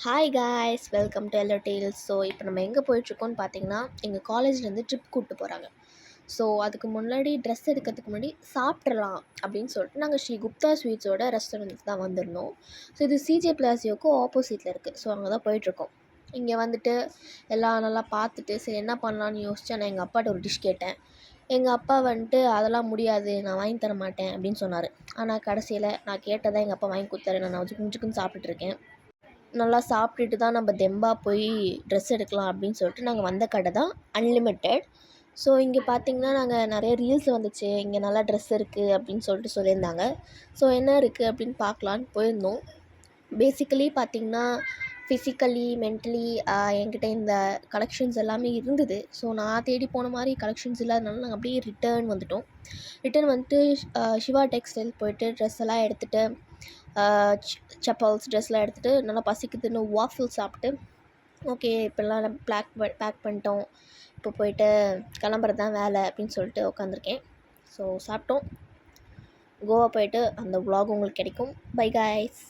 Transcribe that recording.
Hi guys, welcome to yellow tales. So இப்போ நம்ம எங்கே போயிட்டுருக்கோம்னு பார்த்தீங்கன்னா, எங்கள் காலேஜ்லேருந்து ட்ரிப் கூப்பிட்டு போகிறாங்க. ஸோ அதுக்கு முன்னாடி ட்ரெஸ் எடுக்கிறதுக்கு முன்னாடி சாப்பிட்றலாம் அப்படின்னு சொல்லிட்டு நாங்கள் ஸ்ரீ குப்தா ஸ்வீட்ஸோட ரெஸ்டாரண்ட்ஸ் தான் வந்திருந்தோம். ஸோ இது சிஜே பிளாசியோக்கு ஆப்போசிட்டில் இருக்குது. ஸோ அங்கே தான் போயிட்டுருக்கோம். இங்கே வந்துட்டு எல்லாம் நல்லா பார்த்துட்டு சரி என்ன பண்ணலான்னு யோசிச்சு நான் எங்கள் அப்பாட்ட ஒரு டிஷ் கேட்டேன். எங்கள் அப்பா வந்துட்டு அதெல்லாம் முடியாது, நான் வாங்கி தர மாட்டேன் அப்படின்னு சொன்னார். ஆனால் கடைசியில் நான் கேட்டதை எங்கள் அப்பா வாங்கி கொடுத்தாரு. நான் கொஞ்சம் சாப்பிட்டுட்ருக்கேன். நல்லா சாப்பிட்டுட்டு தான் நம்ம தெம்பா போய் ட்ரெஸ் எடுக்கலாம் அப்படின்னு சொல்லிட்டு நாங்கள் வந்த கடை தான் அன்லிமிட்டெட். ஸோ இங்கே பார்த்திங்கன்னா நாங்கள் நிறைய ரீல்ஸ் வந்துச்சு, இங்கே நல்லா ட்ரெஸ் இருக்குது அப்படின்னு சொல்லிட்டு சொல்லியிருந்தாங்க. ஸோ என்ன இருக்குது அப்படின்னு பார்க்கலான்னு போயிருந்தோம். பேசிக்கலி பார்த்திங்கன்னா ஃபிசிக்கலி மென்டலி என்கிட்ட இந்த கலெக்ஷன்ஸ் எல்லாமே இருந்தது. ஸோ நான் தேடி போன மாதிரி கலெக்ஷன்ஸ் இல்லாதனால நாங்கள் அப்படியே ரிட்டர்ன் வந்துட்டோம். ரிட்டர்ன் வந்துட்டு சிவா டெக்ஸ்டைல் போயிட்டு ட்ரெஸ் எல்லாம் எடுத்துகிட்டு செப்பல்ஸ் ட்ரெஸ்லாம் எடுத்துகிட்டு நல்லா பசிக்குதுன்னு வாஃபிள் சாப்பிட்டு ஓகே இப்போல்லாம் பேக் பண்ணிட்டோம், இப்போ போயிட்டு கிளம்புறது தான் வேலை அப்படின்னு சொல்லிட்டு உட்காந்துருக்கேன். ஸோ சாப்பிட்டோம். கோவா போயிட்டு அந்த vlog உங்களுக்கு கிடைக்கும். By guys.